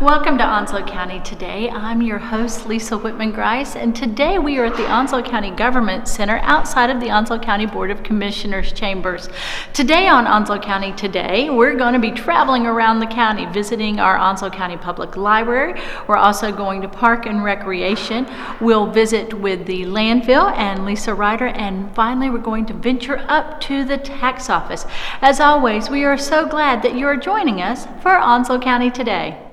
Welcome to Onslow County Today. I'm your host, Lisa Whitman-Grice, and today we are at the Onslow County Government Center outside of the Onslow County Board of Commissioners chambers. Today on Onslow County Today, we're going to be traveling around the county, visiting our Onslow County Public Library. We're also going to Park and Recreation. We'll visit with the Landfill and Lisa Ryder, and finally we're going to venture up to the tax office. As always, we are so glad that you are joining us for Onslow County Today.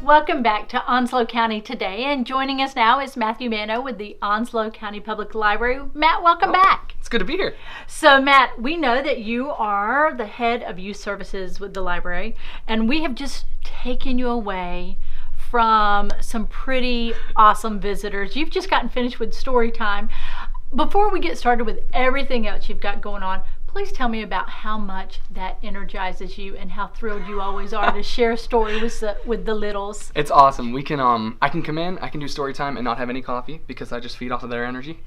Welcome back to Onslow County Today, and joining us now is Matthew Mano with the Onslow County Public Library. Matt, welcome back. It's good to be here. So Matt, we know that you are the head of youth services with the library, and we have just taken you away from some pretty awesome visitors. You've just gotten finished with story time. Before we get started with everything else you've got going on, please tell me about how much that energizes you and how thrilled you always are to share a story with the littles. It's awesome. We can I can come in, I can do story time and not have any coffee because I just feed off of their energy.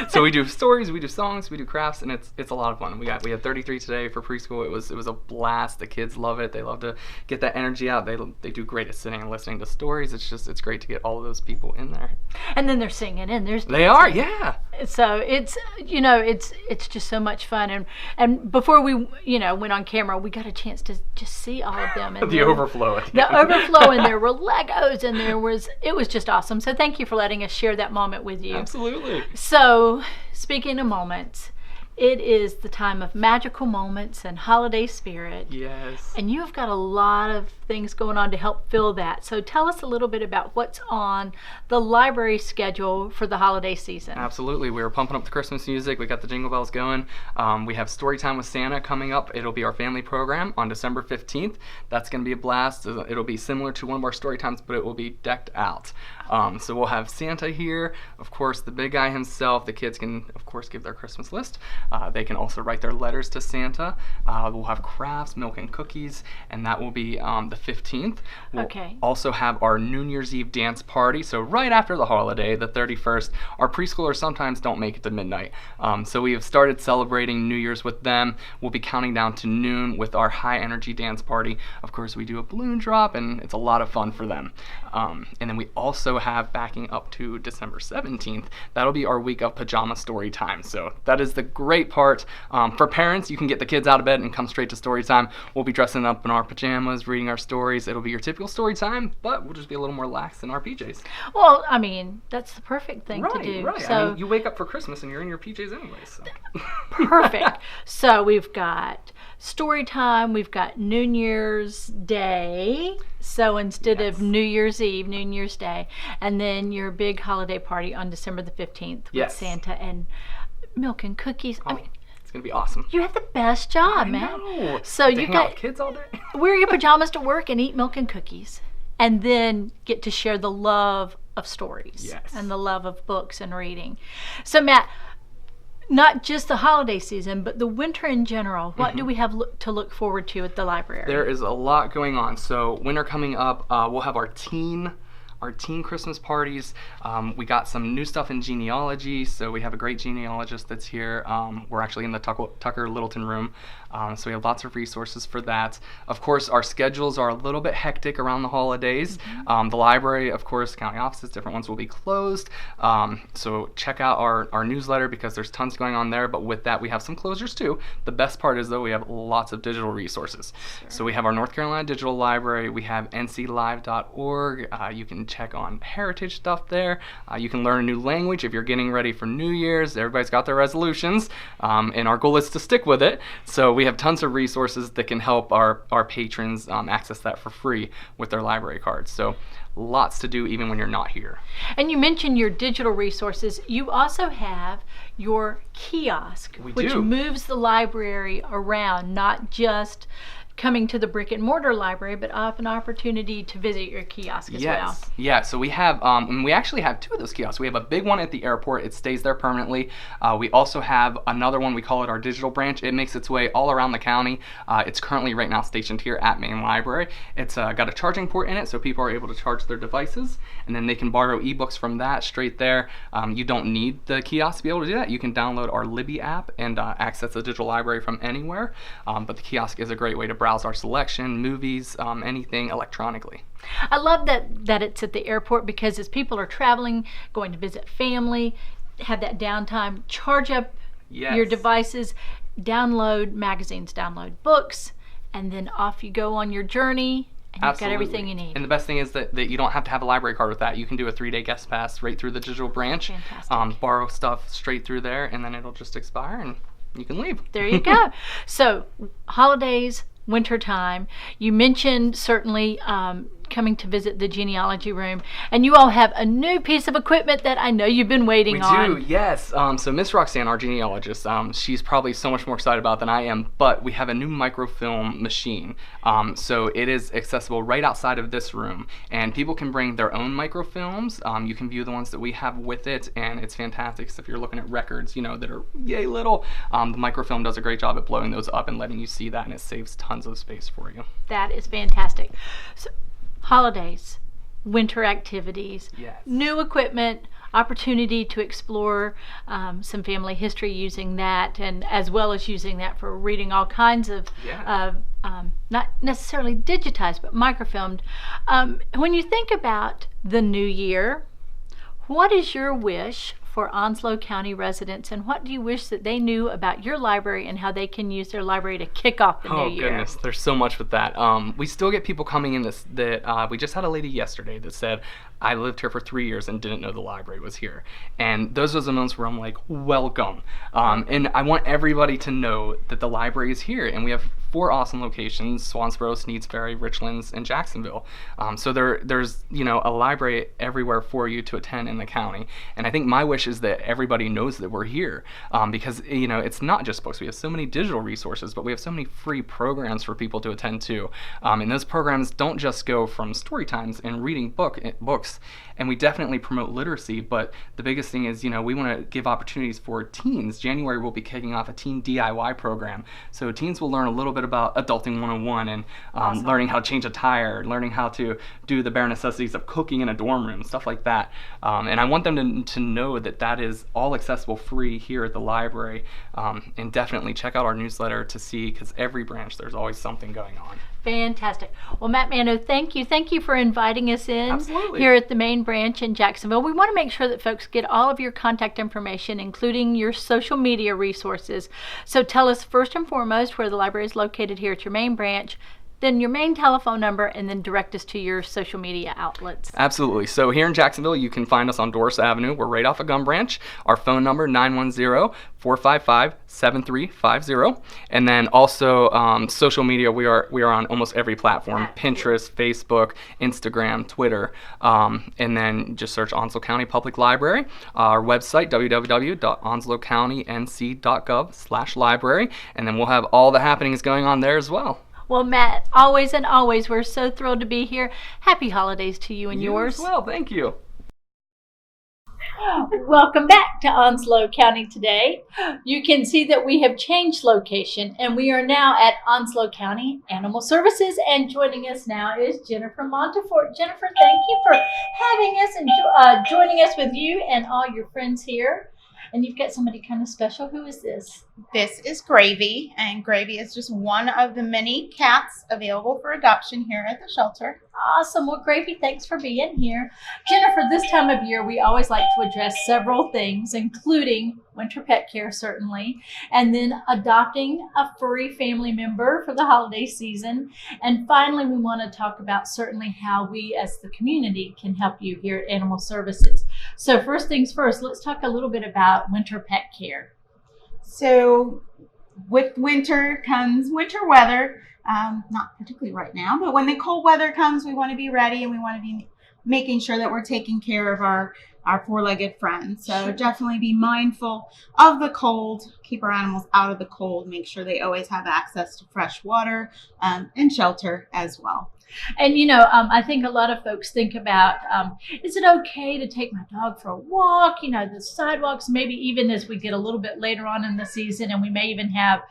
So we do stories, we do songs, we do crafts, and it's a lot of fun. We had 33 today for preschool. It was a blast. The kids love it. They love to get that energy out. They do great at sitting and listening to stories. It's great to get all of those people in there. And then they're singing and there's They are, yeah. So it's just so much fun. And before we went on camera, we got a chance to just see all of them. And The overflow, and there were Legos, and it was just awesome. So thank you for letting us share that moment with you. Absolutely. So speaking of moments, it is the time of magical moments and holiday spirit. Yes. And you've got a lot of things going on to help fill that. So tell us a little bit about what's on the library schedule for the holiday season. Absolutely. We were pumping up the Christmas music. We got the jingle bells going. We have Story Time with Santa coming up. It'll be our family program on December 15th. That's going to be a blast. It'll be similar to one of our story times, but it will be decked out. So we'll have Santa here. Of course, the big guy himself. The kids can, of course, give their Christmas list. They can also write their letters to Santa. We'll have crafts, milk and cookies, and that will be the 15th. We'll also have our New Year's Eve dance party. So right after the holiday, the 31st, our preschoolers sometimes don't make it to midnight. So we have started celebrating New Year's with them. We'll be counting down to noon with our high energy dance party. Of course, we do a balloon drop, and it's a lot of fun for them. And then we also have, backing up to December 17th, that'll be our week of pajama story time. So that is the great part. For parents, you can get the kids out of bed and come straight to story time. We'll be dressing up in our pajamas, reading our stories. It'll be your typical story time, but we'll just be a little more lax in our PJs. Well, I mean, that's the perfect thing to do. Right. So, I mean, you wake up for Christmas and you're in your PJs anyway. So. Perfect. So we've got story time, we've got New Year's Day. So instead of New Year's Eve, New Year's Day, and then your big holiday party on December the 15th with Santa and milk and cookies. I mean, it's gonna be awesome. You have the best job, man. Know. So you hang out with kids all day. Wear your pajamas to work and eat milk and cookies, and then get to share the love of stories and the love of books and reading. So Matt, not just the holiday season, but the winter in general, what do we have to look forward to at the library? There is a lot going on. So winter coming up, we'll have our teen Christmas parties. We got some new stuff in genealogy, so we have a great genealogist that's here. We're actually in the Tucker Littleton room, so we have lots of resources for that. Of course, our schedules are a little bit hectic around the holidays. The library, of course, county offices, different ones will be closed, so check out our newsletter because there's tons going on there, but with that we have some closures too. The best part is though we have lots of digital resources. So we have our North Carolina Digital Library, we have nclive.org, you can check on heritage stuff there. You can learn a new language if you're getting ready for New Year's. Everybody's got their resolutions, and our goal is to stick with it. So we have tons of resources that can help our patrons access that for free with their library cards. So lots to do even when you're not here. And you mentioned your digital resources. You also have your kiosk, which moves the library around, not just coming to the brick and mortar library, but an opportunity to visit your kiosk as well. Yeah, so we have, and we actually have two of those kiosks. We have a big one at the airport. It stays there permanently. We also have another one, we call it our digital branch. It makes its way all around the county. It's currently right now stationed here at Main Library. It's got a charging port in it, so people are able to charge their devices, and then they can borrow ebooks from that straight there. You don't need the kiosk to be able to do that. You can download our Libby app and access the digital library from anywhere, but the kiosk is a great way to browse our selection, movies, anything electronically. I love that it's at the airport, because as people are traveling, going to visit family, have that downtime, charge up your devices, download magazines, download books, and then off you go on your journey. And you've got everything you need. And the best thing is that you don't have to have a library card with that. You can do a 3-day guest pass right through the digital branch, borrow stuff straight through there, and then it'll just expire and you can leave. There you go. So holidays, wintertime. You mentioned certainly coming to visit the genealogy room, and you all have a new piece of equipment that I know you've been waiting on. We do, yes. So Miss Roxanne, our genealogist, she's probably so much more excited about than I am, but we have a new microfilm machine. So it is accessible right outside of this room, and people can bring their own microfilms. You can view the ones that we have with it, and it's fantastic. So if you're looking at records, that are yay little, the microfilm does a great job at blowing those up and letting you see that, and it saves tons of space for you. That is fantastic. So, holidays, winter activities, new equipment, opportunity to explore some family history using that, and as well as using that for reading all kinds of not necessarily digitized but microfilmed. When you think about the new year, what is your wish for Onslow County residents, and what do you wish that they knew about your library and how they can use their library to kick off the new year? Oh goodness, there's so much with that. We still get people coming in we just had a lady yesterday that said, I lived here for 3 years and didn't know the library was here. And those are the moments where I'm like, welcome. And I want everybody to know that the library is here, and we have 4 awesome locations: Swansboro, Sneeds Ferry, Richlands, and Jacksonville. So there's a library everywhere for you to attend in the county. And I think my wish is that everybody knows that we're here, because it's not just books. We have so many digital resources, but we have so many free programs for people to attend to. And those programs don't just go from story times and reading books, and we definitely promote literacy, but the biggest thing is, we want to give opportunities for teens. January we'll be kicking off a teen DIY program, so teens will learn a little bit about adulting 101 and learning how to change a tire, learning how to do the bare necessities of cooking in a dorm room, stuff like that. And I want them to know that is all accessible free here at the library, and definitely check out our newsletter to see, because every branch there's always something going on. Fantastic. Well, Matt Mano, thank you. Thank you for inviting us in. Absolutely. Here at the main branch in Jacksonville. We want to make sure that folks get all of your contact information, including your social media resources. So tell us first and foremost where the library is located here at your main branch, then your main telephone number, and then direct us to your social media outlets. Absolutely. So here in Jacksonville, you can find us on Doris Avenue. We're right off of Gum Branch. Our phone number, 910-455-7350. And then also social media, we are on almost every platform: Pinterest, Facebook, Instagram, Twitter. And then just search Onslow County Public Library. Our website, www.onslowcountync.gov/library. And then we'll have all the happenings going on there as well. Well, Matt, always and always, we're so thrilled to be here. Happy holidays to you and yours. You as well. Thank you. Welcome back to Onslow County today. You can see that we have changed location, and we are now at Onslow County Animal Services, and joining us now is Jennifer Montefort. Jennifer, thank you for having us and joining us with you and all your friends here. And you've got somebody kind of special. Who is this? This is Gravy, and Gravy is just one of the many cats available for adoption here at the shelter. Awesome. Well, Gravy, thanks for being here. Jennifer, this time of year, we always like to address several things, including winter pet care, certainly, and then adopting a furry family member for the holiday season. And finally, we want to talk about certainly how we as the community can help you here at Animal Services. So first things first, let's talk a little bit about winter pet care. So with winter comes winter weather. Not particularly right now, but when the cold weather comes, we want to be ready, and we want to be making sure that we're taking care of our four-legged friends. So definitely be mindful of the cold, keep our animals out of the cold, make sure they always have access to fresh water and shelter as well. And, I think a lot of folks think about, is it okay to take my dog for a walk? The sidewalks, maybe even as we get a little bit later on in the season, and we may even have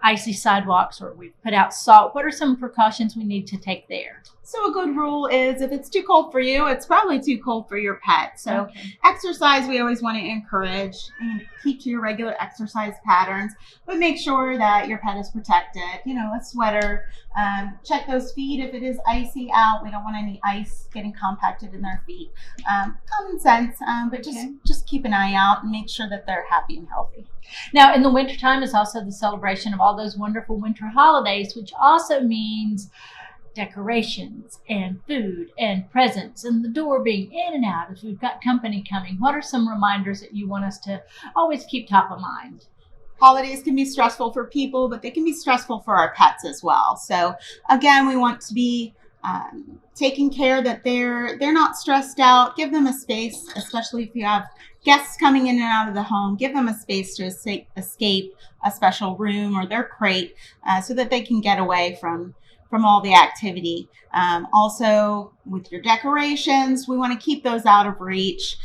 icy sidewalks, or we put out salt. What are some precautions we need to take there? So a good rule is if it's too cold for you, it's probably too cold for your pet. So exercise, we always want to encourage and keep to your regular exercise patterns, but make sure that your pet is protected. A sweater, check those feet if it is icy out. We don't want any ice getting compacted in their feet. Common sense, but just keep an eye out and make sure that they're happy and healthy. Now, in the wintertime is also the celebration of all those wonderful winter holidays, which also means decorations and food and presents and the door being in and out if we've got company coming. What are some reminders that you want us to always keep top of mind? Holidays can be stressful for people, but they can be stressful for our pets as well. So again, we want to be taking care that they're not stressed out. Give them a space, especially if you have guests coming in and out of the home. Give them a space to escape a special room or their crate so that they can get away from all the activity. Also, with your decorations, we want to keep those out of reach.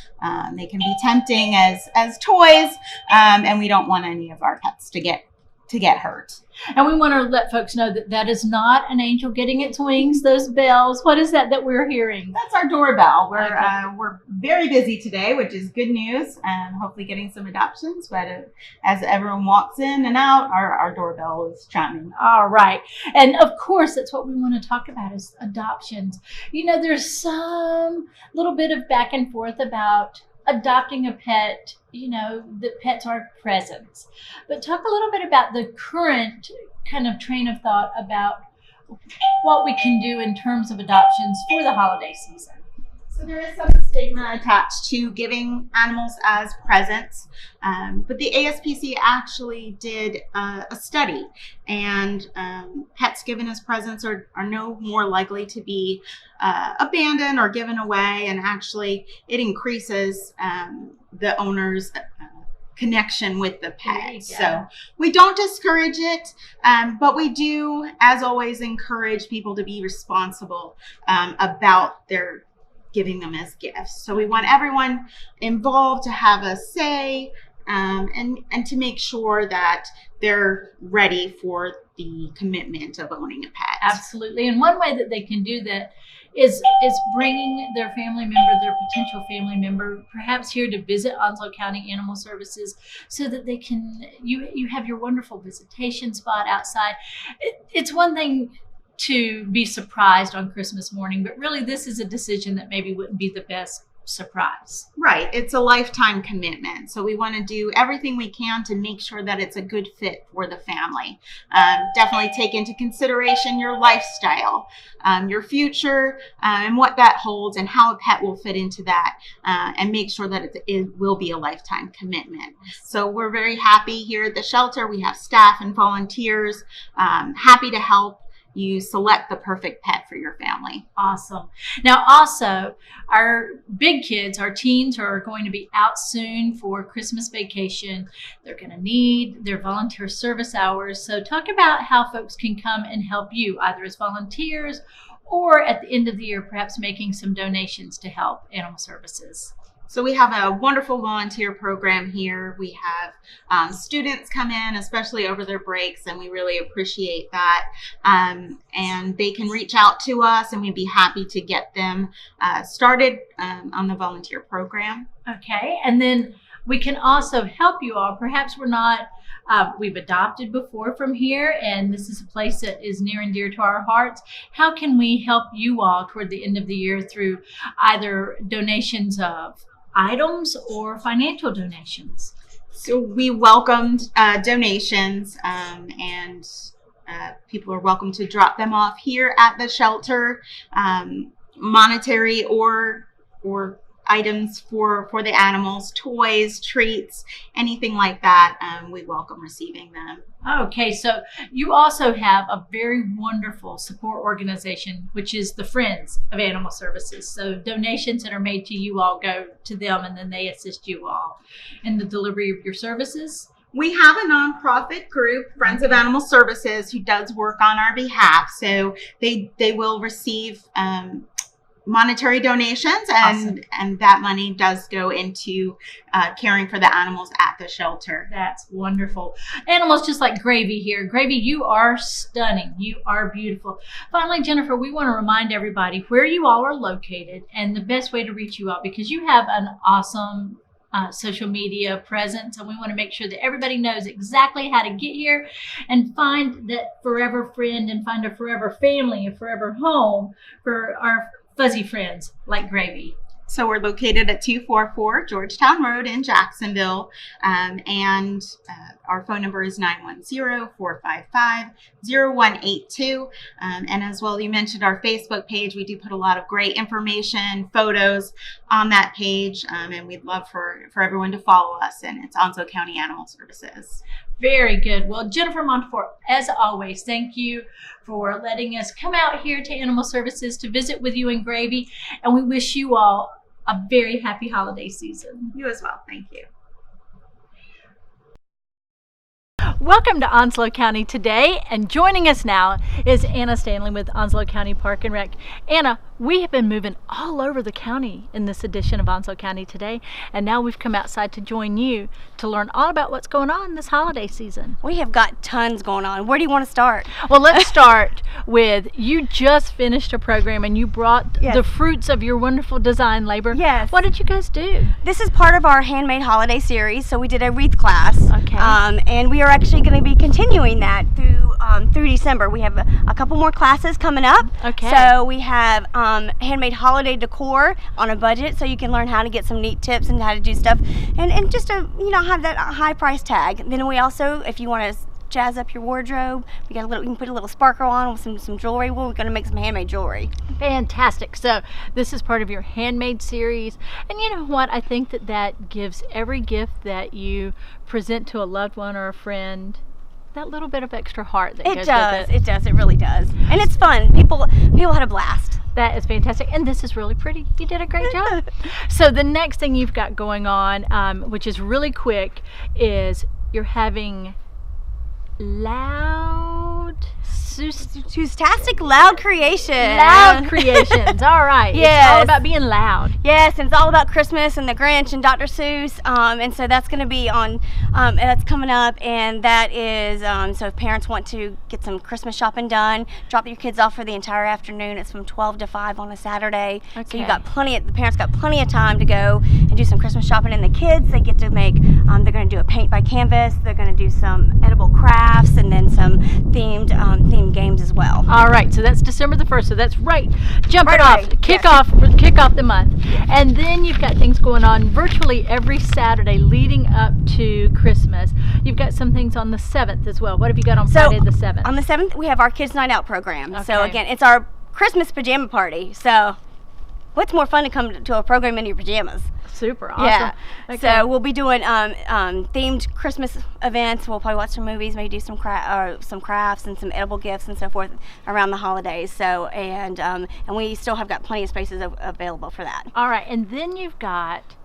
They can be tempting as toys, and we don't want any of our pets to get hurt. And we want to let folks know that that is not an angel getting its wings, those bells. What is that we're hearing? That's our doorbell. We're very busy today, which is good news, and hopefully getting some adoptions. But as everyone walks in and out, our doorbell is chiming. All right. And of course, that's what we want to talk about is adoptions. There's some little bit of back and forth about adopting a pet, that pets are presents. But talk a little bit about the current kind of train of thought about what we can do in terms of adoptions for the holiday season. So there is some stigma attached to giving animals as presents, but the ASPC actually did a study, and pets given as presents are no more likely to be abandoned or given away, and actually it increases the owner's connection with the pet. So we don't discourage it, but we do, as always, encourage people to be responsible about their giving them as gifts. So we want everyone involved to have a say and to make sure that they're ready for the commitment of owning a pet. Absolutely. And one way that they can do that is bringing their family member, their potential family member, perhaps here to visit Onslow County Animal Services, so that they can, you have your wonderful visitation spot outside. It's one thing to be surprised on Christmas morning, but really this is a decision that maybe wouldn't be the best surprise. Right. It's a lifetime commitment. So we want to do everything we can to make sure that it's a good fit for the family. Definitely take into consideration your lifestyle, your future, and what that holds and how a pet will fit into that, and make sure that it will be a lifetime commitment. So we're very happy here at the shelter. We have staff and volunteers happy to help you select the perfect pet for your family. Awesome. Now, also, our big kids, our teens, are going to be out soon for Christmas vacation. They're going to need their volunteer service hours. So talk about how folks can come and help you, either as volunteers or at the end of the year, perhaps making some donations to help Animal Services. So we have a wonderful volunteer program here. We have students come in, especially over their breaks, and we really appreciate that. And they can reach out to us, and we'd be happy to get them started on the volunteer program. Okay, and then we can also help you all. Perhaps we're not, we've adopted before from here, and this is a place that is near and dear to our hearts. How can we help you all toward the end of the year through either donations of items or financial donations? So we welcomed donations, and people are welcome to drop them off here at the shelter, monetary or items for the animals, toys, treats, anything like that. We welcome receiving them. Okay, so you also have a very wonderful support organization, which is the Friends of Animal Services. So donations that are made to you all go to them, and then they assist you all in the delivery of your services. We have a nonprofit group, Friends of Animal Services, who does work on our behalf. So they will receive monetary donations, Awesome. and that money does go into caring for the animals at the shelter. That's wonderful. Animals just like Gravy here. Gravy, you are stunning. You are beautiful. Finally, Jennifer, we want to remind everybody where you all are located and the best way to reach you all, because you have an awesome social media presence, and we want to make sure that everybody knows exactly how to get here and find that forever friend and find a forever family, a forever home for our fuzzy friends like Gravy. So we're located at 244 Georgetown Road in Jacksonville, and our phone number is 910-455-0182. And as well, you mentioned our Facebook page. We do put a lot of great information, photos on that page, and we'd love for everyone to follow us, and it's Onslow County Animal Services. Very good. Well, Jennifer Montfort, as always, thank you for letting us come out here to Animal Services to visit with you and Gravy, and we wish you all a very happy holiday season. You as well. Thank you. Welcome to Onslow County Today, and joining us now is Anna Stanley with Onslow County Park and Rec. Anna, we have been moving all over the county in this edition of Onslow County Today, and now we've come outside to join you to learn all about what's going on this holiday season. We have got tons going on. Where do you want to start? Well, let's start with, you just finished a program and you brought Yes. the fruits of your wonderful design labor. Yes. What did you guys do? This is part of our handmade holiday series, so we did a wreath class. Okay. And we are actually going to be continuing that through December. We have a couple more classes coming up. Okay. So we have handmade holiday decor on a budget, so you can learn how to get some neat tips and how to do stuff, and just to have that high price tag. Then we also, if you want to jazz up your wardrobe, you can put a little sparkle on with some jewelry. Well, we're going to make some handmade jewelry. Fantastic. So this is part of your handmade series, and you know what, I think that gives every gift that you present to a loved one or a friend that little bit of extra heart that goes with it. It does. It really does. And it's fun. People had a blast. That is fantastic, and this is really pretty. You did a great job. So the next thing you've got going on, which is really quick, is you're having Fantastic loud creation. Loud creations. All right. Yes. It's all about being loud. Yes, and it's all about Christmas and the Grinch and Dr. Seuss. And so that's going to be on, that's coming up. And that is, so if parents want to get some Christmas shopping done, drop your kids off for the entire afternoon. It's from 12 to 5 on a Saturday. Okay. So the parents got plenty of time to go and do some Christmas shopping. And the kids, they get to make, they're going to do a paint by canvas. They're going to do some edible crafts and then some themed games as well. All right, so that's December the 1st. So that's right. Jumping Right off, away. kick Yes. off the month. And then you've got things going on virtually every Saturday leading up to Christmas. You've got some things on the 7th as well. What have you got on Friday the 7th? On the 7th, we have our Kids Night Out program. So Okay. again, it's our Christmas pajama party. So what's more fun to come to a program in your pajamas? Super awesome. Yeah. Okay. So we'll be doing themed Christmas events. We'll probably watch some movies, maybe do some crafts and some edible gifts and so forth around the holidays. So and we still have got plenty of spaces available for that. All right, and then you've got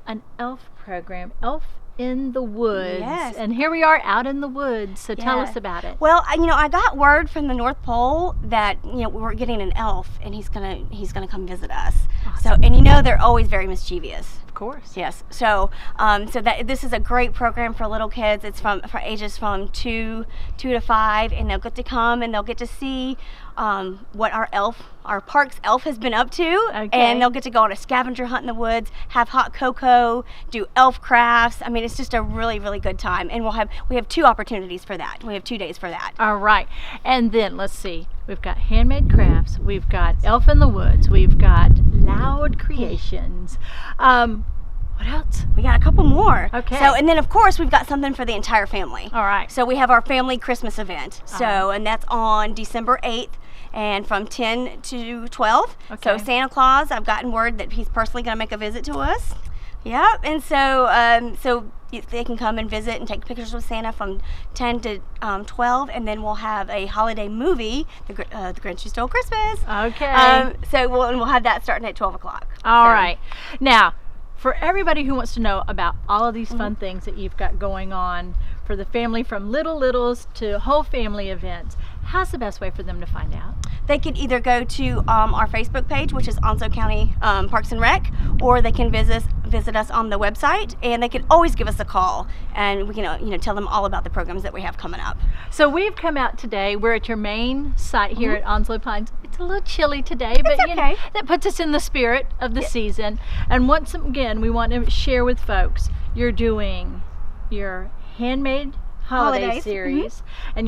an elf program, Elf in the Woods. Yes. And here we are out in the woods. So tell Yeah. us about it. Well, I got word from the North Pole that we're getting an elf and he's gonna come visit us. So and they're always very mischievous. Of course. Yes. So that this is a great program for little kids. It's for ages from 2 to 5, and they'll get to come and they'll get to see what our park's elf has been up to. Okay. And they'll get to go on a scavenger hunt in the woods, have hot cocoa, do elf crafts. I mean, it's just a really, really good time. And we have 2 opportunities for that. We have 2 days for that. All right. And then let's see. We've got handmade crafts. We've got Elf in the Woods. We've got loud creations. What else? We got a couple more. Okay. So, and then of course we've got something for the entire family. All right. So we have our family Christmas event. So, and that's on December 8th. and from 10 to 12. Okay. So Santa Claus, I've gotten word that he's personally going to make a visit to us. Yep, and so they can come and visit and take pictures with Santa from 10 to 12, and then we'll have a holiday movie, The Grinch Who Stole Christmas. Okay. So we'll have that starting at 12 o'clock. All So- right. Now, for everybody who wants to know about all of these fun things that you've got going on for the family, from littles to whole family events, how's the best way for them to find out? They could either go to our Facebook page, which is Onslow County Parks and Rec, or they can visit us on the website, and they can always give us a call, and we can tell them all about the programs that we have coming up. So we've come out today. We're at your main site here at Onslow Pines. It's a little chilly today, but okay. that puts us in the spirit of the season. And once again, we want to share with folks, you're doing your handmade holiday Holidays. series, and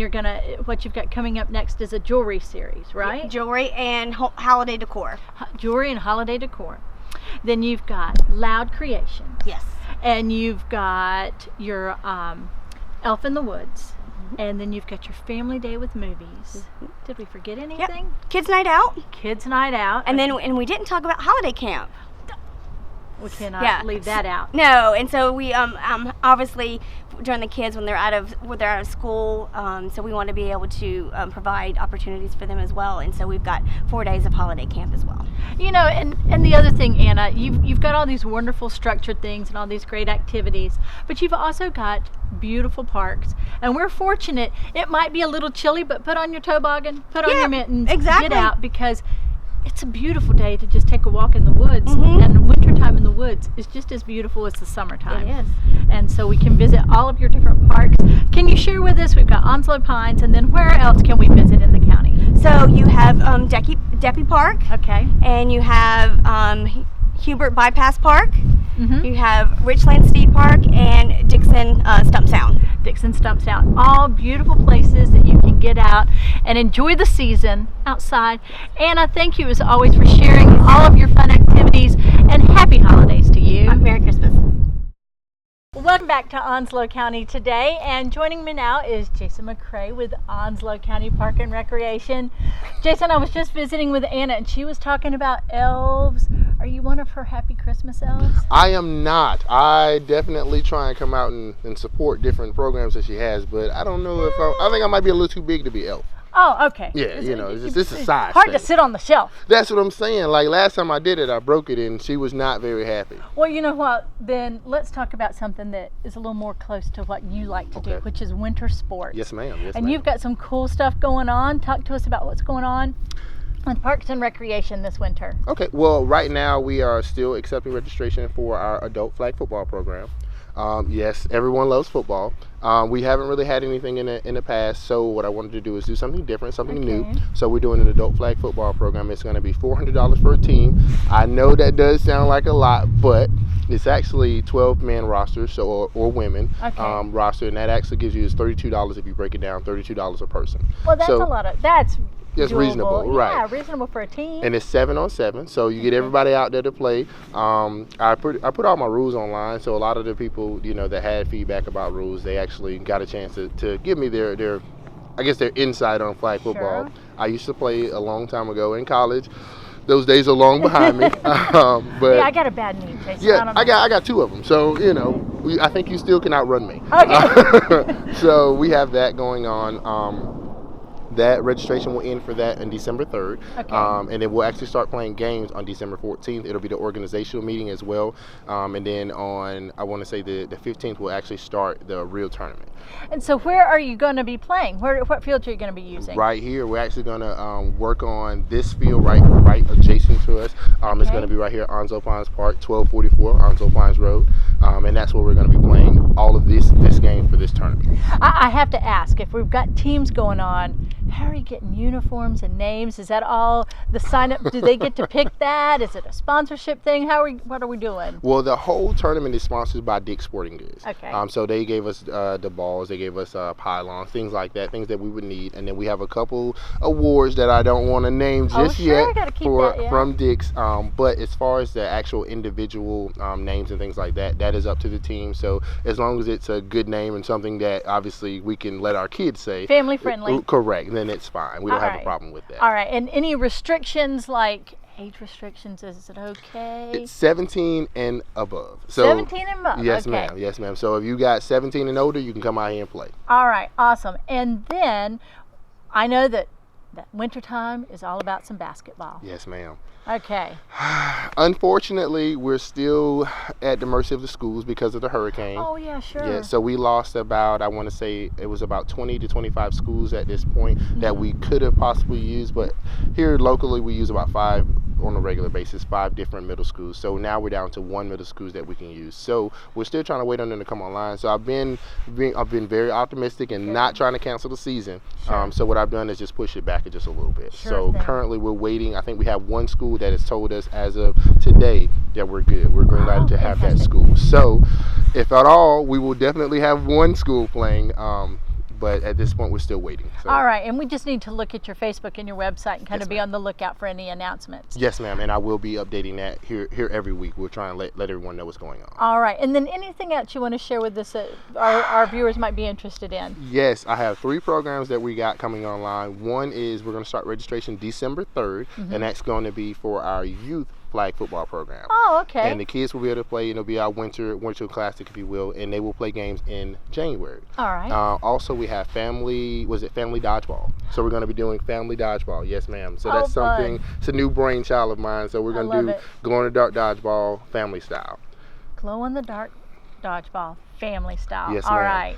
what you've got coming up next is a jewelry series, right? Jewelry and holiday decor. Jewelry and holiday decor. Then you've got Loud Creations. Yes. And you've got your Elf in the Woods. And then you've got your Family Day with Movies. Did we forget anything? Yep. Kids Night Out. Kids Night Out. And we didn't talk about holiday camp. We cannot leave that out. No, and so we obviously during the kids when they're out of school, so we want to be able to provide opportunities for them as well. And so we've got 4 days of holiday camp as well. And the other thing, Anna, you've got all these wonderful structured things and all these great activities, but you've also got beautiful parks, and we're fortunate. It might be a little chilly, but put on your toboggan, put on your mittens, exactly. Get out, because it's a beautiful day to just take a walk in the woods, and wintertime in the woods is just as beautiful as the summertime. It is. And so we can visit all of your different parks. Can you share with us? We've got Onslow Pines, and then where else can we visit in the county? So you have Deppy Park, Okay. and you have Hubert Bypass Park. Mm-hmm. You have Richland Steed Park and Dixon Stump Sound. Dixon Stump Sound. All beautiful places that you can get out and enjoy the season outside. Anna, thank you as always for sharing all of your fun activities, and happy holidays to you. Merry Christmas. Welcome back to Onslow County today, and joining me now is Jason McCrae with Onslow County Park and Recreation. Jason, I was just visiting with Anna, and she was talking about elves. Are you one of her happy Christmas elves? I am not. I definitely try and come out and support different programs that she has, but I don't know if I think I might be a little too big to be elf. Oh, okay. Yeah, it's just a size hard to thing. sit on the shelf. That's what I'm saying. Like last time I did it, I broke it and she was not very happy. Well, you know what? Then let's talk about something that is a little more close to what you like to do, which is winter sports. Yes, ma'am. Yes, And ma'am. you've got some cool stuff going on. Talk to us about what's going on with Parks and Recreation this winter. Okay, well, right now we are still accepting registration for our adult flag football program. Yes, everyone loves football. We haven't really had anything in the past, so what I wanted to do is do something different, something new. So we're doing an adult flag football program. It's going to be $400 for a team. I know that does sound like a lot, but it's actually 12-man roster, so or women roster, and that actually gives you is $32 if you break it down, $32 a person. Well, that's a lot of that's It's doable. reasonable, right? Yeah, reasonable for a team. And it's 7-on-7, so you get everybody out there to play. I put all my rules online, so a lot of the people that had feedback about rules, they actually got a chance to give me their insight on flag football. Sure. I used to play a long time ago in college. Those days are long behind me. But yeah, I got a bad knee, Jason. yeah, I got two of them, so I think you still can outrun me. Okay. So we have that going on. That registration will end for that on December 3rd. Okay. And then we'll actually start playing games on December 14th. It'll be the organizational meeting as well. And then on, I want to say the 15th, we'll actually start the real tournament. And so where are you going to be playing? What fields are you going to be using? Right here, we're actually going to work on this field right adjacent to us. It's going to be right here at Onslow Pines Park, 1244 Onslow Pines Road. And that's where we're going to be playing all of this game for this tournament. I have to ask, if we've got teams going on, how are you getting uniforms and names? Is that all the sign up? Do they get to pick that? Is it a sponsorship thing? What are we doing? Well, the whole tournament is sponsored by Dick's Sporting Goods. Okay. So they gave us the balls, they gave us pylons, things like that, things that we would need, and then we have a couple awards that I don't want to name just yet from Dick's. But as far as the actual individual names and things like that, that is up to the team. So as long as it's a good name and something that obviously we can let our kids say, Family friendly. Correct. then it's fine. We don't All have right. a problem with that. All right, and any restrictions, like age restrictions, is it okay? It's 17 and above. So 17 and above. yes, okay. ma'am. Yes, ma'am. So if you got 17 and older, you can come out here and play. All right, awesome. And then I know that wintertime is all about some basketball. Yes, ma'am. Okay. Unfortunately, we're still at the mercy of the schools because of the hurricane. Oh, yeah, sure. Yeah, so we lost about, I want to say it was about 20 to 25 schools at this point that we could have possibly used, but here locally we use about 5 on a regular basis, 5 different middle schools. So now we're down to 1 middle school that we can use. So we're still trying to wait on them to come online. So I've been very optimistic and not trying to cancel the season. Sure. So what I've done is just push it back just a little bit. Sure So thing. currently we're waiting. I think we have 1 school that has told us as of today that we're good. We're green lighted to have that fantastic. school. So if at all, we will definitely have 1 school playing. But at this point, we're still waiting. So. All right, and we just need to look at your Facebook and your website and kind Yes, of be ma'am. on the lookout for any announcements. Yes, ma'am, and I will be updating that here every week. We'll try and let everyone know what's going on. All right, and then anything else you want to share with us that our viewers might be interested in? Yes, I have 3 programs that we got coming online. One is we're going to start registration December 3rd, and that's going to be for our youth flag football program. Oh, okay. And the kids will be able to play, and it'll be our winter classic, if you will, and they will play games in January. All right. Also, we have family dodgeball. So we're going to be doing family dodgeball. Yes, ma'am. So that's fun. something, it's a new brainchild of mine. So we're going love to do it. glow in the dark dodgeball family style. Glow in the dark dodgeball, family style. Yes, All ma'am. right.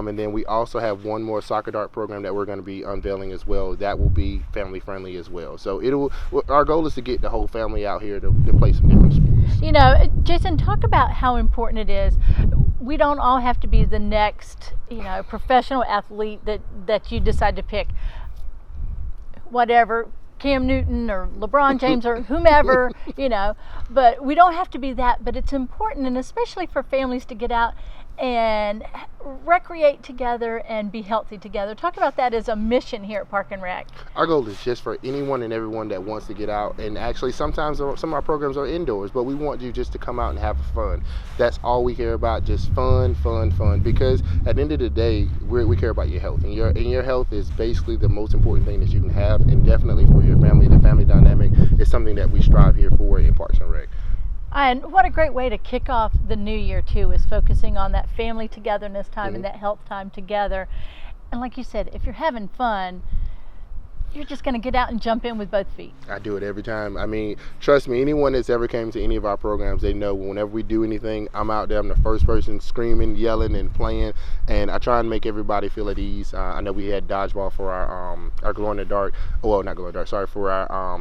And then we also have one more soccer dart program that we're going to be unveiling as well. That will be family friendly as well. So our goal is to get the whole family out here to play some different sports. You know, Jason, talk about how important it is. We don't all have to be the next, professional athlete that you decide to pick. Whatever, Cam Newton or LeBron James or whomever, but we don't have to be that. But it's important, and especially for families, to get out and recreate together and be healthy together. Talk about that as a mission here at Park and Rec. Our goal is just for anyone and everyone that wants to get out, and actually sometimes some of our programs are indoors, but we want you just to come out and have fun. That's all we care about, just fun, because at the end of the day, we care about your health, and your health is basically the most important thing that you can have, and definitely for your family. The family dynamic is something that we strive here for in Parks and Rec. And what a great way to kick off the new year too, is focusing on that family togetherness time and that health time together. And like you said, if you're having fun, you're just going to get out and jump in with both feet. I do it every time. I mean, trust me, anyone that's ever came to any of our programs, they know whenever we do anything, I'm out there, I'm the first person screaming, yelling, and playing, and I try and make everybody feel at ease. I know we had dodgeball for our glow in the dark, well, not glow in the dark, sorry, for our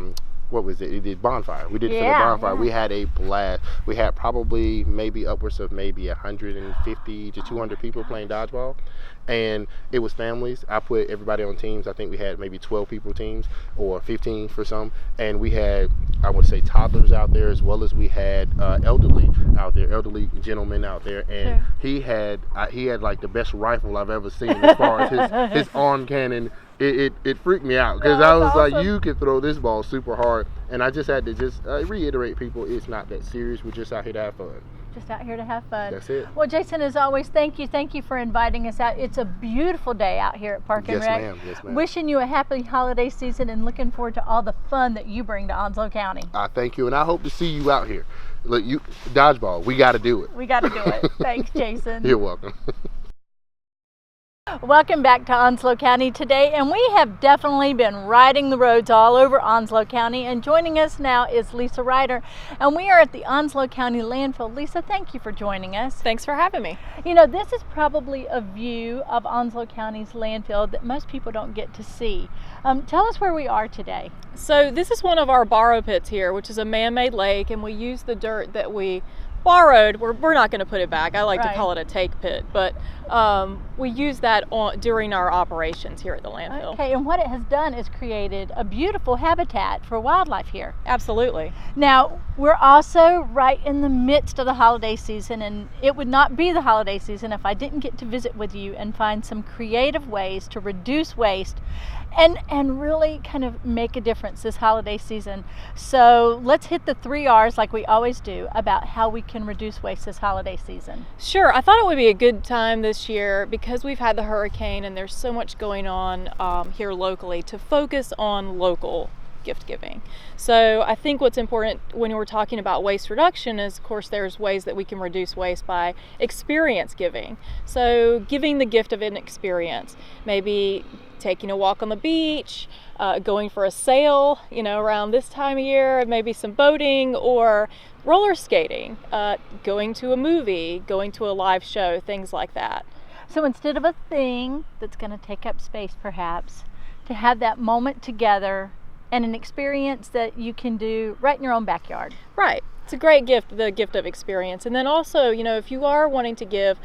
what was it? It did bonfire. We did it for the bonfire. We had a blast. We had probably maybe upwards of maybe 150 to 200 people playing dodgeball, and it was families. I put everybody on teams. I think we had maybe 12 people teams or 15 for some, and we had, I would say, toddlers out there, as well as we had elderly out there, elderly gentlemen out there, and he had like the best rifle I've ever seen as far as his arm cannon. It freaked me out because I was like, you could throw this ball super hard, and I just had to reiterate people, it's not that serious. We're just out here to have fun. Just out here to have fun. That's it. Well, Jason, as always, thank you for inviting us out. It's a beautiful day out here at Park and Rec. Yes, ma'am. Wishing you a happy holiday season and looking forward to all the fun that you bring to Onslow County. I thank you, and I hope to see you out here. Look, dodgeball, we got to do it. We got to do it. Thanks, Jason. You're welcome. Welcome back to Onslow County today, and we have definitely been riding the roads all over Onslow County, and joining us now is Lisa Ryder, and we are at the Onslow County Landfill. Lisa, thank you for joining us. Thanks for having me. This is probably a view of Onslow County's landfill that most people don't get to see. Tell us where we are today. So this is one of our borrow pits here, which is a man-made lake, and we use the dirt that we borrowed. We're not going to put it back. I like to call it a take pit, but we use that during our operations here at the landfill. Okay, and what it has done is created a beautiful habitat for wildlife here. Absolutely. Now, we're also right in the midst of the holiday season, and it would not be the holiday season if I didn't get to visit with you and find some creative ways to reduce waste and really kind of make a difference this holiday season. So let's hit the 3 R's like we always do about how we can reduce waste this holiday season. Sure, I thought it would be a good time this year because we've had the hurricane and there's so much going on here locally to focus on local gift giving. So I think what's important when we're talking about waste reduction is, of course, there's ways that we can reduce waste by experience giving. So giving the gift of an experience, maybe taking a walk on the beach, going for a sail, around this time of year, maybe some boating or roller skating, going to a movie, going to a live show, things like that. So instead of a thing that's going to take up space perhaps, to have that moment together and an experience that you can do right in your own backyard. Right. It's a great gift, the gift of experience. And then also, if you are wanting to give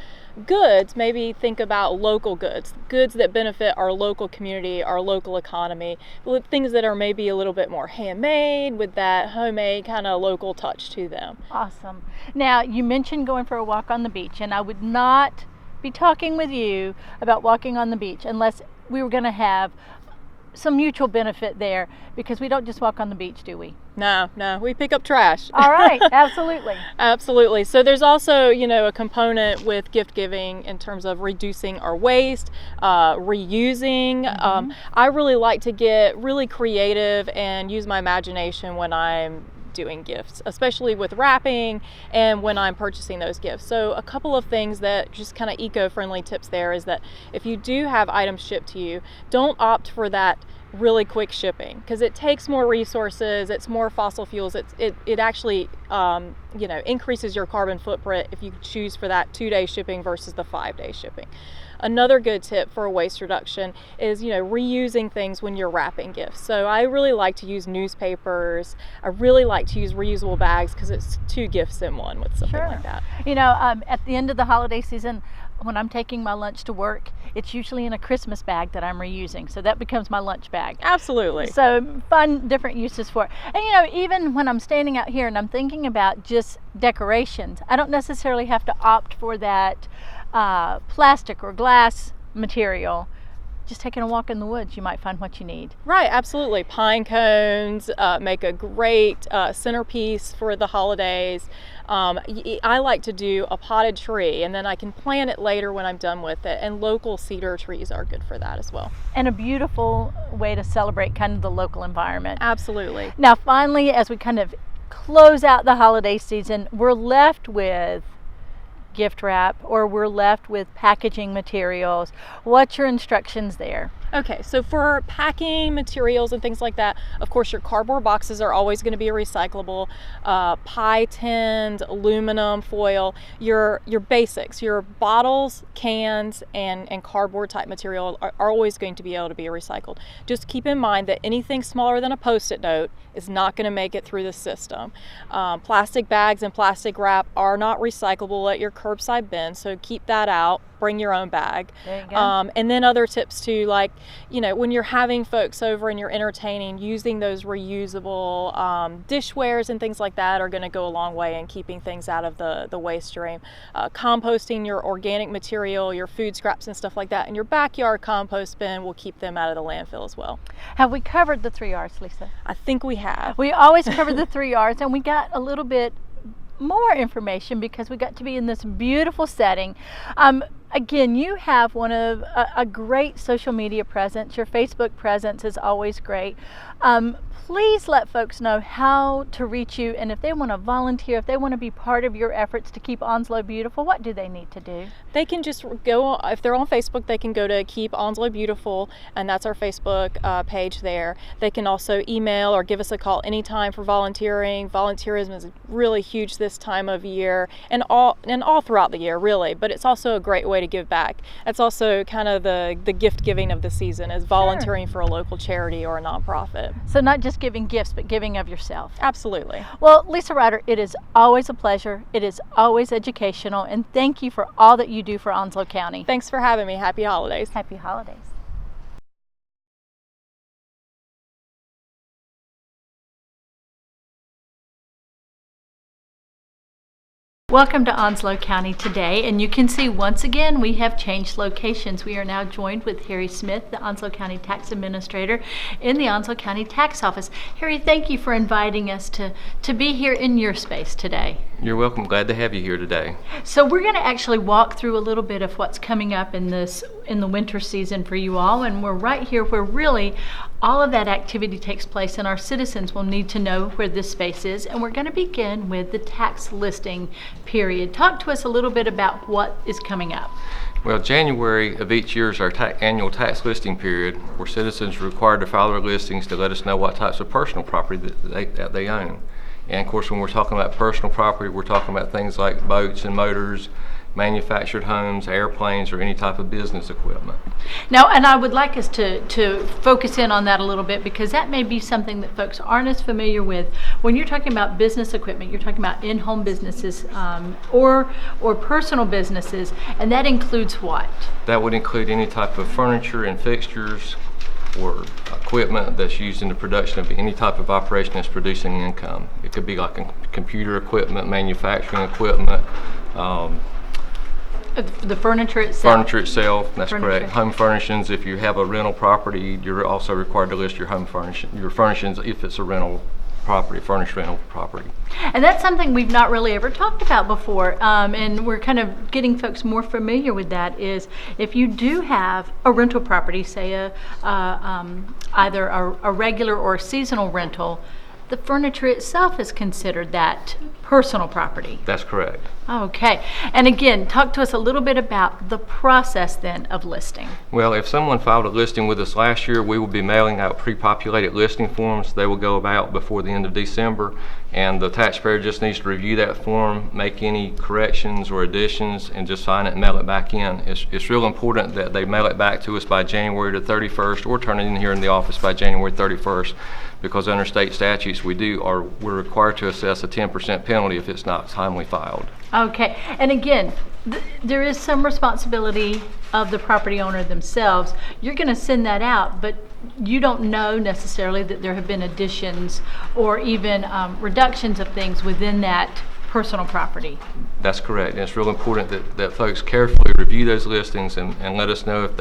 goods, maybe think about local goods that benefit our local community, our local economy, things that are maybe a little bit more handmade with that homemade kind of local touch to them. Awesome. Now, you mentioned going for a walk on the beach, and I would not be talking with you about walking on the beach unless we were going to have some mutual benefit there, because we don't just walk on the beach, do we? No, we pick up trash. All right, absolutely. Absolutely. So there's also, a component with gift giving in terms of reducing our waste, reusing. Mm-hmm. I really like to get really creative and use my imagination when I'm doing gifts, especially with wrapping and when I'm purchasing those gifts. So a couple of things that just kind of eco-friendly tips there is that if you do have items shipped to you, don't opt for that really quick shipping, because it takes more resources, it's more fossil fuels, it actually increases your carbon footprint if you choose for that 2-day shipping versus the 5-day shipping. Another good tip for waste reduction is, reusing things when you're wrapping gifts. So I really like to use newspapers. I really like to use reusable bags because it's 2 gifts in one with something like that. At the end of the holiday season, when I'm taking my lunch to work, it's usually in a Christmas bag that I'm reusing. So that becomes my lunch bag. Absolutely. So find different uses for it. And even when I'm standing out here and I'm thinking about just decorations, I don't necessarily have to opt for that plastic or glass material. Just taking a walk in the woods, you might find what you need. Right, absolutely. Pine cones make a great centerpiece for the holidays. I like to do a potted tree, and then I can plant it later when I'm done with it. And local cedar trees are good for that as well. And a beautiful way to celebrate kind of the local environment. Absolutely. Now, finally, as we kind of close out the holiday season, we're left with gift wrap, or we're left with packaging materials. What's your instructions there? Okay, so for packing materials and things like that, of course your cardboard boxes are always going to be recyclable. Pie tins, aluminum foil, your basics, your bottles, cans, and cardboard type material are always going to be able to be recycled. Just keep in mind that anything smaller than a Post-it note is not going to make it through the system. Plastic bags and plastic wrap are not recyclable at your curbside bin, so keep that out. Bring your own bag. There you go. And then other tips too, like, when you're having folks over and you're entertaining, using those reusable dishwares and things like that are going to go a long way in keeping things out of the waste stream. Composting your organic material, your food scraps and stuff like that in your backyard compost bin will keep them out of the landfill as well. Have we covered the 3 R's, Lisa? I think we have. We always cover the 3 R's, and we got a little bit more information because we got to be in this beautiful setting. Again, you have a great social media presence. Your Facebook presence is always great. Please let folks know how to reach you, and if they want to volunteer, if they want to be part of your efforts to keep Onslow beautiful, what do they need to do? They can just go, if they're on Facebook, they can go to Keep Onslow Beautiful, and that's our Facebook page there. They can also email or give us a call anytime for volunteering. Volunteerism is really huge this time of year, and all throughout the year, really, but it's also a great way to give back. It's also kind of the gift giving of the season, is volunteering for a local charity or a nonprofit. So not just giving gifts, but giving of yourself. Absolutely. Well, Lisa Ryder, it is always a pleasure. It is always educational, and thank you for all that you do for Onslow County. Thanks for having me. Happy holidays. Happy holidays. Welcome to Onslow County today, and you can see once again we have changed locations. We are now joined with Harry Smith, the Onslow County Tax Administrator in the Onslow County Tax Office. Harry, thank you for inviting us to be here in your space today. You're welcome. Glad to have you here today. So we're going to actually walk through a little bit of what's coming up in the winter season for you all, and we're right here where really all of that activity takes place, and our citizens will need to know where this space is. And we're going to begin with the tax listing period. Talk to us a little bit about what is coming up. Well, January of each year is our annual tax listing period, where citizens are required to file their listings to let us know what types of personal property that they own. And of course, when we're talking about personal property, we're talking about things like boats and motors, manufactured homes, airplanes, or any type of business equipment. Now, and I would like us to focus in on that a little bit, because that may be something that folks aren't as familiar with. When you're talking about business equipment, you're talking about in-home businesses or personal businesses, and that includes what? That would include any type of furniture and fixtures or equipment that's used in the production of any type of operation that's producing income. It could be like computer equipment, manufacturing equipment, the furniture itself. Furniture itself, that's Furniture. correct. Home furnishings, if you have a rental property, you're also required to list your furnishings if it's a rental property, furnished rental property. And that's something we've not really ever talked about before, and we're kind of getting folks more familiar with that. Is if you do have a rental property, say either a regular or a seasonal rental, the furniture itself is considered that personal property. That's correct. Okay. And again, talk to us a little bit about the process then of listing. Well, if someone filed a listing with us last year, we will be mailing out pre-populated listing forms. They will go out before the end of December, and the taxpayer just needs to review that form, make any corrections or additions, and just sign it and mail it back in. It's real important that they mail it back to us by January the 31st, or turn it in here in the office by January 31st, because under state statutes we're required to assess a 10% penalty if it's not timely filed. Okay. And again, there is some responsibility of the property owner themselves. You're going to send that out, but you don't know necessarily that there have been additions or even reductions of things within that personal property. That's correct. And it's real important that folks carefully review those listings and let us know if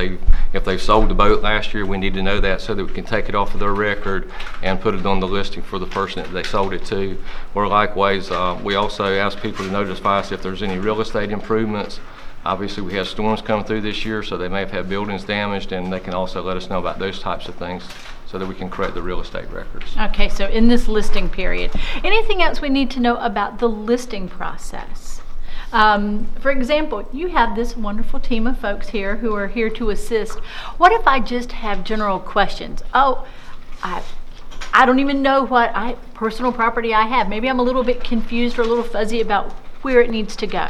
they've sold the boat last year. We need to know that so that we can take it off of their record and put it on the listing for the person that they sold it to. Or likewise, we also ask people to notify us if there's any real estate improvements. Obviously, we have storms coming through this year, so they may have had buildings damaged, and they can also let us know about those types of things so that we can correct the real estate records. Okay, so in this listing period, anything else we need to know about the listing process? For example, you have this wonderful team of folks here who are here to assist. What if I just have general questions? Oh, I don't even know what personal property I have. Maybe I'm a little bit confused or a little fuzzy about where it needs to go.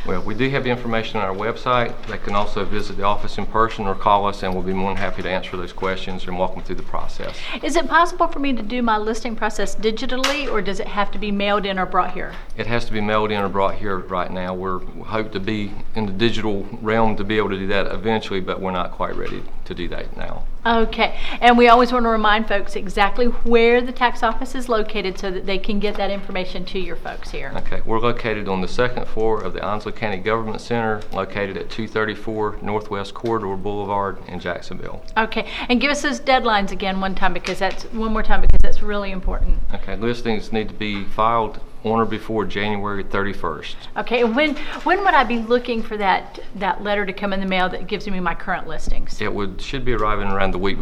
Well, we do have information on our website. They can also visit the office in person or call us, and we'll be more than happy to answer those questions and walk them through the process. Is it possible for me to do my listing process digitally, or does it have to be mailed in or brought here? It has to be mailed in or brought here right now. We hope to be in the digital realm to be able to do that eventually, but we're not quite ready to do that now. Okay, and we always want to remind folks exactly where the tax office is located so that they can get that information to your folks here. Okay, we're located on the second floor of the Onslow County Government Center, located at 234 Northwest Corridor Boulevard in Jacksonville. Okay, and give us those deadlines again one more time because that's really important. Okay, listings need to be filed on or before January 31st. Okay, and when would I be looking for that letter to come in the mail that gives me my current listings? It should be arriving around the week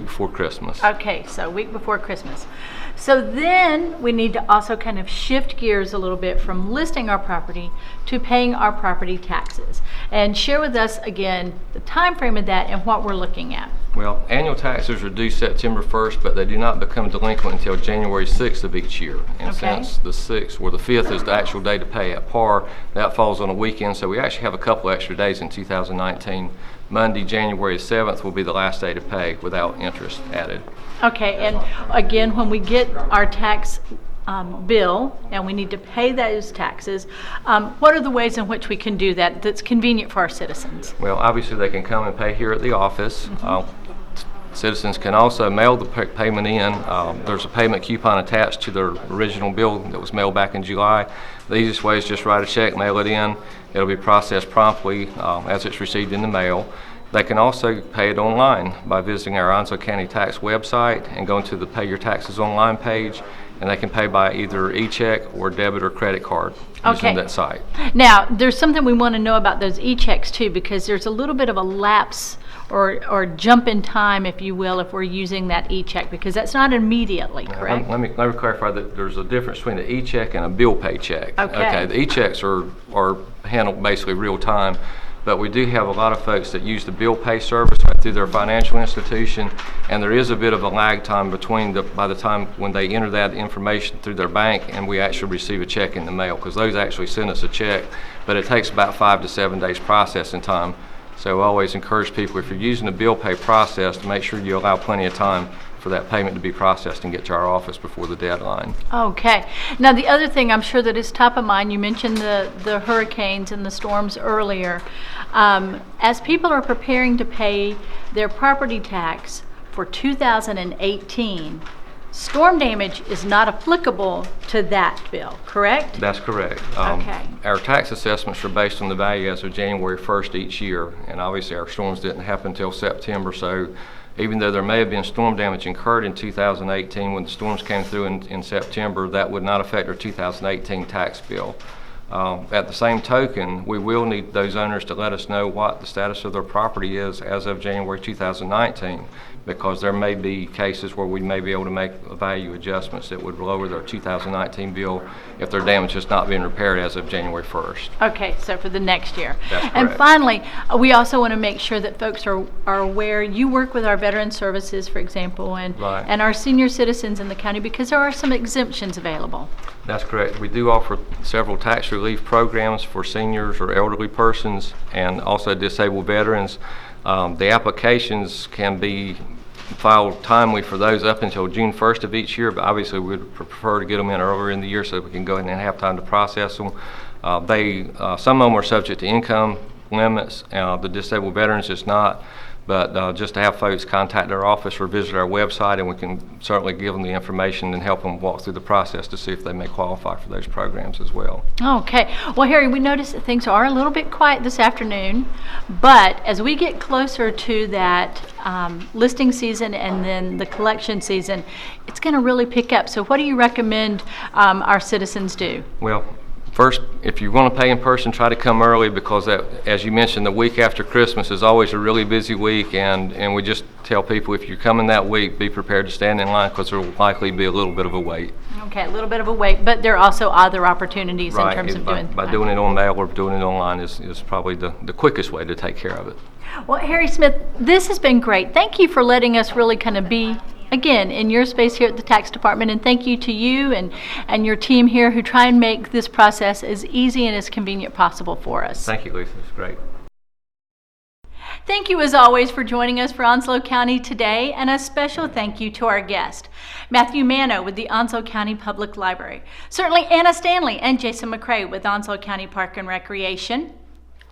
before Christmas. Okay, so week before Christmas. So then we need to also kind of shift gears a little bit from listing our property to paying our property taxes. And share with us again the time frame of that and what we're looking at. Well, annual taxes are due September 1st, but they do not become delinquent until January 6th of each year. And Okay. since the 6th or the 5th is the actual day to pay at par, that falls on a weekend, so we actually have a couple extra days in 2019. Monday, January 7th will be the last day to pay without interest added. Okay, and again, when we get our tax bill and we need to pay those taxes, what are the ways in which we can do that that's convenient for our citizens? Well, obviously they can come and pay here at the office. Citizens can also mail the payment in. There's a payment coupon attached to their original bill that was mailed back in July. The easiest way is just write a check, mail it in. It'll be processed promptly as it's received in the mail. They can also pay it online by visiting our Onslow County Tax website and going to the Pay Your Taxes Online page, and they can pay by either e-check or debit or credit card using that site. Now, there's something we want to know about those e-checks too, because there's a little bit of a lapse or jump in time, if you will, if we're using that e-check, because that's not immediately, correct? Let me clarify that there's a difference between an e-check and a bill pay check. Okay. The e-checks are handled basically real time, but we do have a lot of folks that use the bill pay service through their financial institution, and there is a bit of a lag time between by the time when they enter that information through their bank and we actually receive a check in the mail, because those actually send us a check, but it takes about 5 to 7 days processing time. So I always encourage people, if you're using the bill pay process, to make sure you allow plenty of time for that payment to be processed and get to our office before the deadline. Okay. Now, the other thing I'm sure that is top of mind, you mentioned the hurricanes and the storms earlier. As people are preparing to pay their property tax for 2018, storm damage is not applicable to that bill, correct? That's correct. Okay. Our tax assessments are based on the value as of January 1st each year, and obviously our storms didn't happen until September, so even though there may have been storm damage incurred in 2018 when the storms came through in September, that would not affect our 2018 tax bill. At the same token, we will need those owners to let us know what the status of their property is as of January 2019, because there may be cases where we may be able to make value adjustments that would lower their 2019 bill if their damage has not been repaired as of January 1st. Okay, so for the next year. That's correct. And finally, we also want to make sure that folks are aware, you work with our veteran services, for example, and our senior citizens in the county, because there are some exemptions available. That's correct. We do offer several tax relief programs for seniors or elderly persons and also disabled veterans. The applications can be filed timely for those up until June 1st of each year, but obviously we'd prefer to get them in earlier in the year so we can go ahead and have time to process them. Some of them are subject to income limits. The disabled veterans is not, but just to have folks contact our office or visit our website, and we can certainly give them the information and help them walk through the process to see if they may qualify for those programs as well. Okay. Well, Harry, we noticed that things are a little bit quiet this afternoon, but as we get closer to that listing season and then the collection season, it's going to really pick up. So what do you recommend our citizens do? Well, first, if you want to pay in person, try to come early, because that, as you mentioned, the week after Christmas is always a really busy week, and we just tell people, if you're coming that week, be prepared to stand in line, because there will likely be a little bit of a wait. Okay, a little bit of a wait, but there are also other opportunities in terms of doing by doing it on mail or doing it online is probably the quickest way to take care of it. Well, Harry Smith, this has been great. Thank you for letting us really kind of be, again, in your space here at the tax department, and thank you to you and your team here who try and make this process as easy and as convenient possible for us. Thank you, Lisa. It's great. Thank you as always for joining us for Onslow County Today, and a special thank you to our guest, Matthew Mano with the Onslow County Public Library. Certainly Anna Stanley and Jason McCrae with Onslow County Park and Recreation.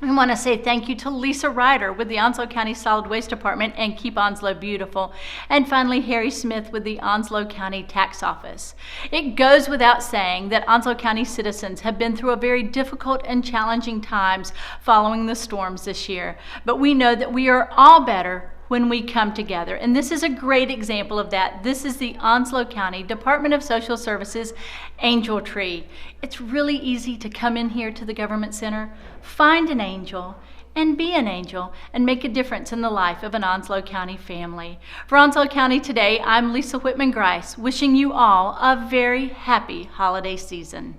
We want to say thank you to Lisa Ryder with the Onslow County Solid Waste Department and Keep Onslow Beautiful. And finally, Harry Smith with the Onslow County Tax Office. It goes without saying that Onslow County citizens have been through a very difficult and challenging times following the storms this year. But we know that we are all better when we come together. And this is a great example of that. This is the Onslow County Department of Social Services Angel Tree. It's really easy to come in here to the Government Center, find an angel, and be an angel, and make a difference in the life of an Onslow County family. For Onslow County Today, I'm Lisa Whitman Grice, wishing you all a very happy holiday season.